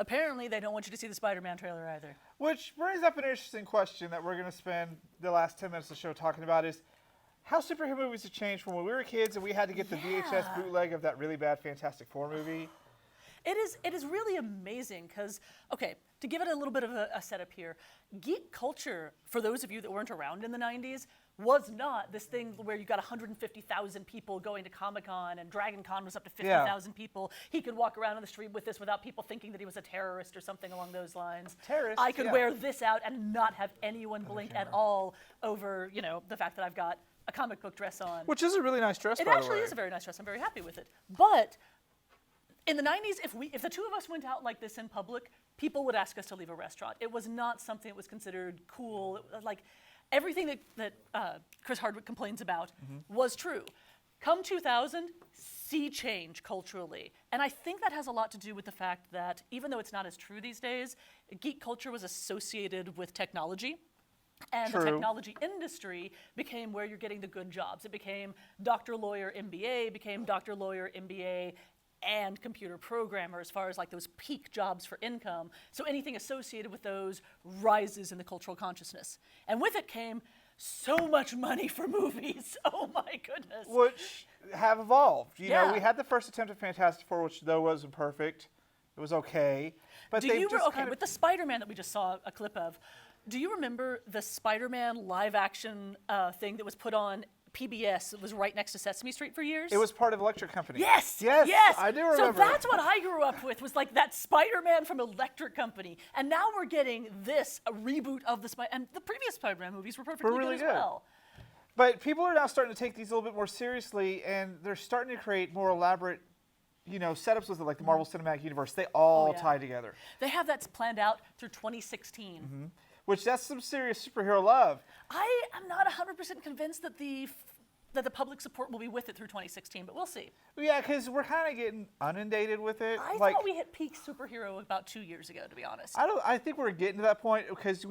apparently they don't want you to see the Spider-Man trailer either. Which brings up an interesting question that we're going to spend the last 10 minutes of the show talking about is how superhero movies have changed from when we were kids and we had to get the VHS bootleg of that really bad Fantastic Four movie. It is really amazing because, okay, to give it a little bit of a setup here, geek culture, for those of you that weren't around in the 90s, was not this thing where you got 150,000 people going to Comic-Con and Dragon Con was up to 50,000 people. He could walk around on the street with this without people thinking that he was a terrorist or something along those lines. Terrorist, I could wear this out and not have anyone blink at all over, the fact that I've got a comic book dress on. Which is a really nice dress, by the way. It actually is a very nice dress. I'm very happy with it. But in the 90s, if the two of us went out like this in public, people would ask us to leave a restaurant. It was not something that was considered cool. Like everything that Chris Hardwick complains about was true. Come 2000, sea change culturally. And I think that has a lot to do with the fact that even though it's not as true these days, geek culture was associated with technology. And the technology industry became where you're getting the good jobs. It became doctor, lawyer, MBA, became doctor, lawyer, MBA, and computer programmer as far as like those peak jobs for income. So anything associated with those rises in the cultural consciousness. And with it came so much money for movies. Oh my goodness. Which have evolved. You know, Yeah. we had the first attempt at Fantastic Four, which though wasn't perfect. It was okay. But with the Spider-Man that we just saw a clip of, do you remember the Spider-Man live action thing that was put on PBS? It was right next to Sesame Street for years. It was part of Electric Company. Yes. I do remember. So that's what I grew up with, was like that Spider-Man from Electric Company. And now we're getting this, a reboot of and the previous Spider-Man movies were perfectly really good as well. But people are now starting to take these a little bit more seriously, and they're starting to create more elaborate, setups with it, like the Marvel Cinematic Universe. They all tie together. They have that planned out through 2016. Which that's some serious superhero love. I am not 100% convinced that the public support will be with it through 2016, but we'll see. Yeah, because we're kind of getting inundated with it. I thought we hit peak superhero about 2 years ago, to be honest. I think we're getting to that point because you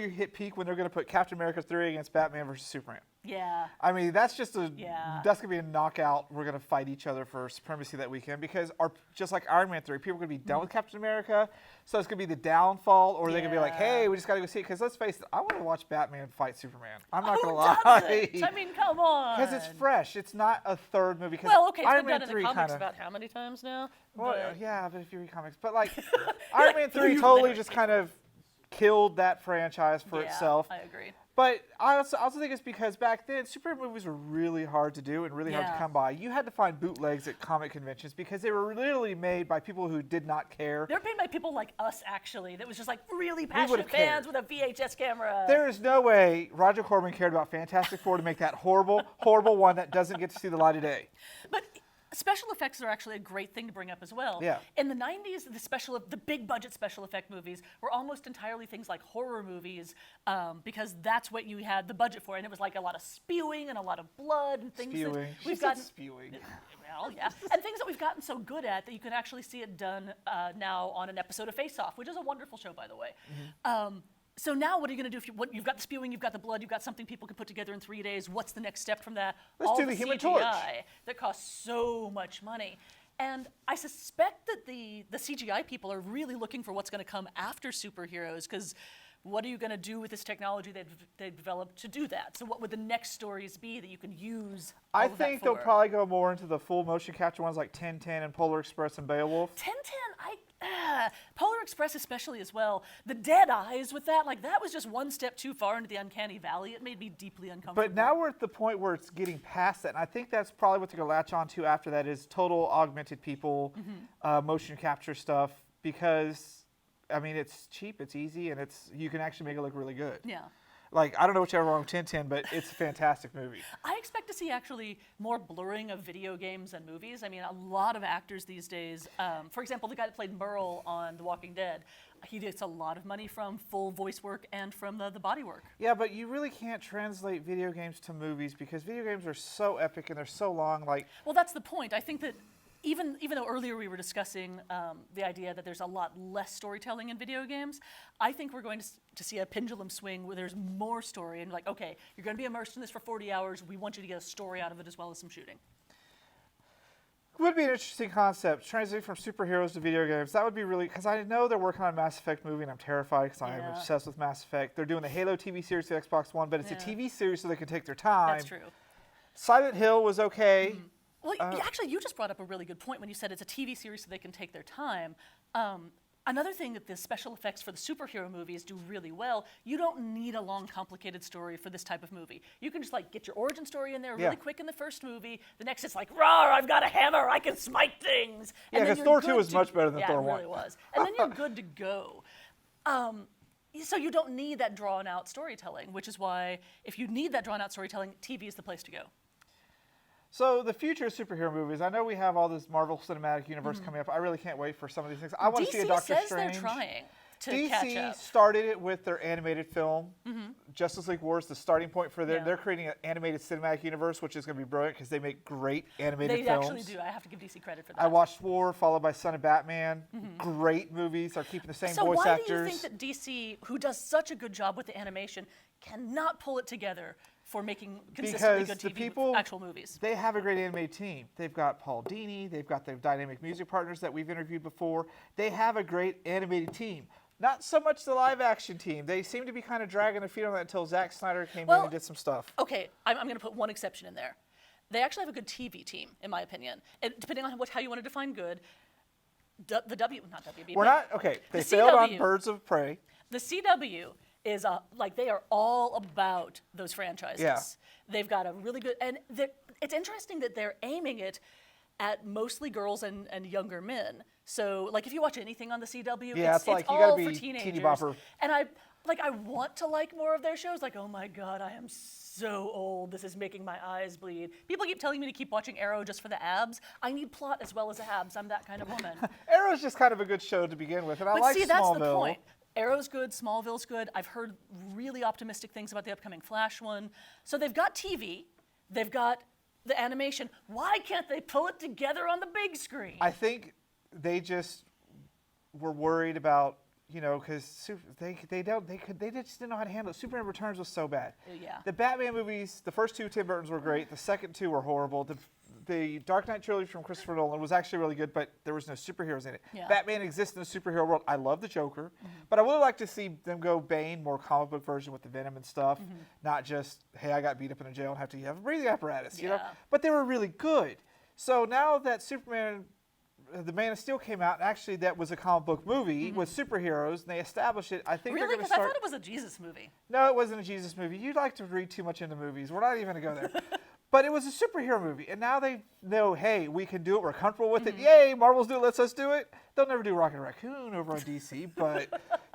hit peak when they're going to put Captain America 3 against Batman versus Superman. Yeah. I mean, that's just that's going to be a knockout. We're going to fight each other for supremacy that weekend because just like Iron Man 3, people are going to be done with Captain America, so it's going to be the downfall, or they're going to be like, hey, we just got to go see it. Because let's face it, I want to watch Batman fight Superman. I'm not going to lie. I mean, come on. Because it's fresh. It's not a third movie. Well, okay, it's Iron been Man done in 3 the comics about how many times now? Well, yeah, but if you read comics. But like, Iron Man 3 totally just kind of killed that franchise for itself. I agree. But I also think it's because back then, superhero movies were really hard to do and really hard to come by. You had to find bootlegs at comic conventions because they were literally made by people who did not care. They were made by people like us, actually. That was just like really passionate fans with a VHS camera. There is no way Roger Corman cared about Fantastic Four to make that horrible, horrible one that doesn't get to see the light of day. But special effects are actually a great thing to bring up as well. Yeah. In the 90s, the big budget special effect movies were almost entirely things like horror movies because that's what you had the budget for. And it was like a lot of spewing and a lot of blood and things. Spewing. We've got spewing. Well, yeah. And things that we've gotten so good at that you can actually see it done now on an episode of Face Off, which is a wonderful show, by the way. So now what are you going to do if you've got the spewing, you've got the blood, you've got something people can put together in 3 days? What's the next step from that? Let's do the Human Torch. That costs so much money. And I suspect that the CGI people are really looking for what's going to come after superheroes, because what are you going to do with this technology they've developed to do that? So what would the next stories be that you can use all I of that think for? they'll probably go more into the full motion capture ones like 1010 and Polar Express and Beowulf. 1010, Polar Express especially as well. The dead eyes with that, like that was just one step too far into the uncanny valley. It made me deeply uncomfortable. But now we're at the point where it's getting past that, and I think that's probably what they're going to latch on to after that is total augmented people, motion capture stuff, because, I mean, it's cheap, it's easy, and you can actually make it look really good. Yeah. Like, I don't know what's ever wrong with 1010, but it's a fantastic movie. I expect to see actually more blurring of video games and movies. I mean, a lot of actors these days, for example, the guy that played Merle on The Walking Dead, he gets a lot of money from full voice work and from the body work. Yeah, but you really can't translate video games to movies because video games are so epic and they're so long. Like, well, that's the point. I think that even though earlier we were discussing the idea that there's a lot less storytelling in video games, I think we're going to see a pendulum swing where there's more story and like, okay, you're going to be immersed in this for 40 hours. We want you to get a story out of it as well as some shooting. Would be an interesting concept, transitioning from superheroes to video games. That would be really, because I know they're working on a Mass Effect movie, and I'm terrified because I am obsessed with Mass Effect. They're doing the Halo TV series for Xbox One, but it's a TV series so they can take their time. That's true. Silent Hill was okay. Well, actually, you just brought up a really good point when you said it's a TV series so they can take their time. Another thing that the special effects for the superhero movies do really well, you don't need a long, complicated story for this type of movie. You can just like get your origin story in there really quick in the first movie. The next it's like, rawr, I've got a hammer, I can smite things. Yeah, because Thor 2 was much better than Thor 1. Yeah, it really was. And then you're good to go. So you don't need that drawn-out storytelling, which is why if you need that drawn-out storytelling, TV is the place to go. So the future of superhero movies, I know we have all this Marvel Cinematic Universe coming up. I really can't wait for some of these things. I want to see a Doctor Strange. DC says they're trying to catch up. DC started it with their animated film. Justice League War is the starting point for they're creating an animated cinematic universe, which is going to be brilliant because they make great animated films. They actually do. I have to give DC credit for that. I watched War, followed by Son of Batman. Great movies. They're keeping the same voice actors. So why do you think that DC, who does such a good job with the animation, cannot pull it together for making consistently good TV actual movies? They have a great animated team. They've got Paul Dini. They've got their dynamic music partners that we've interviewed before. They have a great animated team. Not so much the live action team. They seem to be kind of dragging their feet on that until Zack Snyder came in and did some stuff. Okay, I'm going to put one exception in there. They actually have a good TV team, in my opinion. And depending on how you want to define good, not WB. We're not, okay, they failed on Birds of Prey. The CW is they are all about those franchises. Yeah. They've got a really good, and it's interesting that they're aiming it at mostly girls and younger men. So like if you watch anything on the CW, it's like you all gotta be for teenagers. teeny bopper. And I want to like more of their shows. Like, oh my God, I am so old. This is making my eyes bleed. People keep telling me to keep watching Arrow just for the abs. I need plot as well as abs. I'm that kind of woman. Arrow's just kind of a good show to begin with, and I like Smallville. But see, that's the point. Arrow's good, Smallville's good. I've heard really optimistic things about the upcoming Flash one. So they've got TV, they've got the animation. Why can't they pull it together on the big screen? I think they just were worried about, because they just didn't know how to handle it. Superman Returns was so bad. Yeah. The Batman movies, the first two Tim Burton's were great. The second two were horrible. The Dark Knight trilogy from Christopher Nolan was actually really good, but there was no superheroes in it. Yeah. Batman exists in the superhero world. I love the Joker, but I would like to see them go Bane, more comic book version with the Venom and stuff, not just, hey, I got beat up in a jail and have to have a breathing apparatus, you know? But they were really good. So now that Superman, the Man of Steel came out, and actually that was a comic book movie with superheroes, and they established it. I think they're going to start. I thought it was a Jesus movie. No, it wasn't a Jesus movie. You'd like to read too much into movies. We're not even going to go there. But it was a superhero movie, and now they know, hey, we can do it. We're comfortable with it. Yay, Marvel's do it. Lets us do it. They'll never do Rocket Raccoon over on DC, but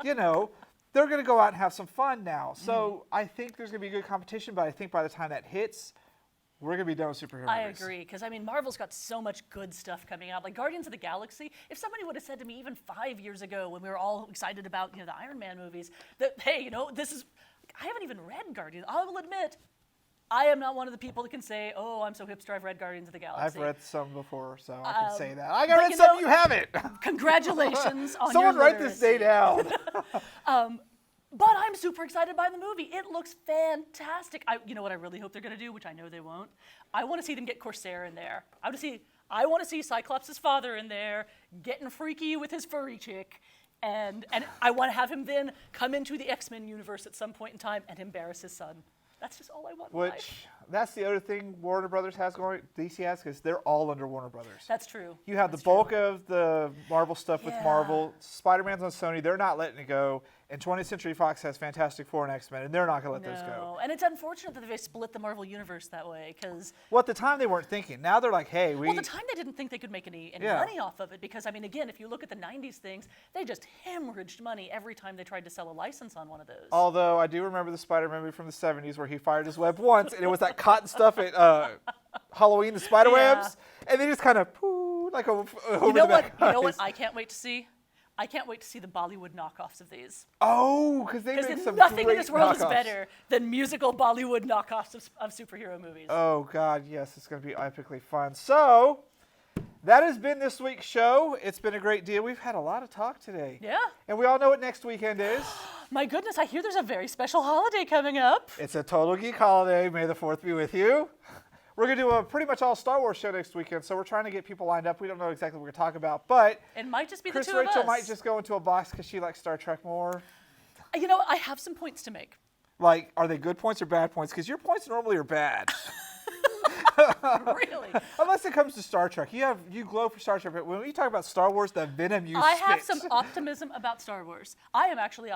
they're going to go out and have some fun now. So I think there's going to be good competition, but I think by the time that hits, we're going to be done with superhero movies. I agree, because Marvel's got so much good stuff coming out. Like Guardians of the Galaxy, if somebody would have said to me even 5 years ago when we were all excited about the Iron Man movies, that, hey, this is, I haven't even read Guardians. I will admit, I am not one of the people that can say, oh, I'm so hipster, I've read Guardians of the Galaxy. I've read some before, so I can say that. I read some, you haven't. Congratulations on Someone your write this day down. But I'm super excited by the movie. It looks fantastic. You know what I really hope they're going to do, which I know they won't? I want to see them get Corsair in there. I want to see Cyclops' father in there, getting freaky with his furry chick. And I want to have him then come into the X-Men universe at some point in time and embarrass his son. That's just all I want in life. That's the other thing Warner Brothers has going, DC has, because they're all under Warner Brothers. That's true. You have the bulk of the Marvel stuff with Marvel. Spider-Man's on Sony. They're not letting it go. And 20th Century Fox has Fantastic Four and X-Men, and they're not going to let those go. And it's unfortunate that they split the Marvel Universe that way, because... Well, at the time, they weren't thinking. Now they're like, hey, Well, at the time, they didn't think they could make any money off of it, because, again, if you look at the 90s things, they just hemorrhaged money every time they tried to sell a license on one of those. Although, I do remember the Spider-Man movie from the 70s where he fired his web once, and it was that cotton stuff at Halloween, the spider webs, and they just kind of poo, like over You know what I can't wait to see? I can't wait to see the Bollywood knockoffs of these. Oh, because they make some nothing great in this world knockoffs. is better than musical Bollywood knockoffs of superhero movies. Oh, God, yes. It's going to be epically fun. So, that has been this week's show. It's been a great deal. We've had a lot of talk today. Yeah. And we all know what next weekend is. My goodness, I hear there's a very special holiday coming up. It's a Total Geek holiday. May the 4th be with you. we're going to do a pretty much all Star Wars show next weekend, so we're trying to get people lined up. We don't know exactly what we're going to talk about, but It might just be the two of Chris-Rachael us. might just go into a box because she likes Star Trek more. You know, I have some points to make. Like, are they good points or bad points? Because your points normally are bad. Really? Unless it comes to Star Trek. You glow for Star Trek, but when you talk about Star Wars, the venom you I spit. have some optimism about Star Wars. I am actually,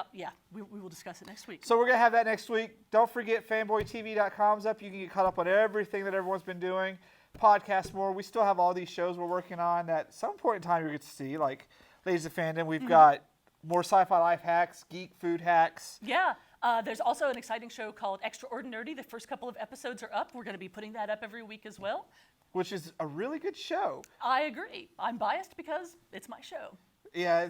we will discuss it next week. So we're going to have that next week. Don't forget fanboytv.com's up. You can get caught up on everything that everyone's been doing. Podcast more. We still have all these shows we're working on that at some point in time you get to see. Like Ladies of Fandom, we've got more sci-fi life hacks, geek food hacks. Yeah. There's also an exciting show called Extraordinary. The first couple of episodes are up. We're going to be putting that up every week as well. Which is a really good show. I agree. I'm biased because it's my show. Yeah,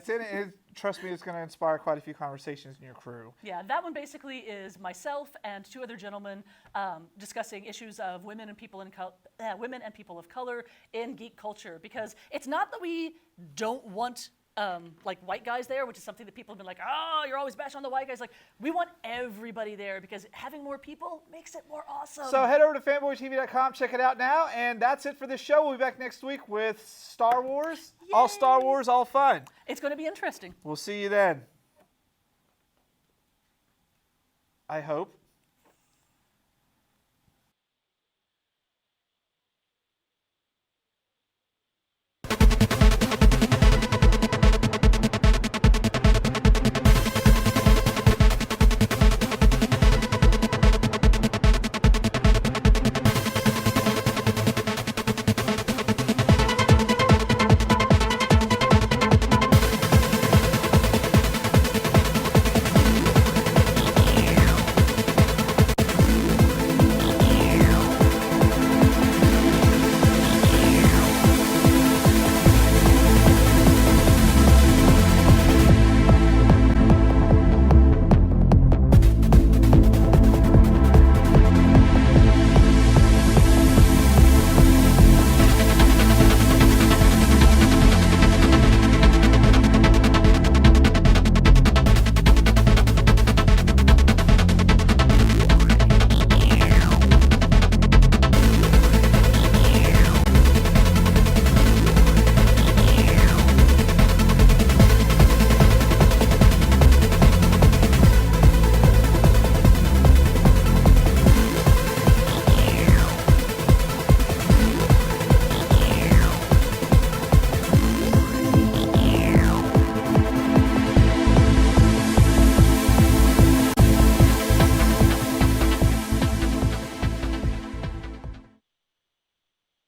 trust me, it's going to inspire quite a few conversations in your crew. Yeah, that one basically is myself and two other gentlemen discussing issues of women and people of color in geek culture. Because it's not that we don't want like white guys there, which is something that people have been like, oh, you're always bashing on the white guys. Like, we want everybody there because having more people makes it more awesome. So head over to fanboytv.com, check it out now, and that's it for this show. We'll be back next week with Star Wars. Yay. All Star Wars, all fun. It's going to be interesting. We'll see you then. I hope.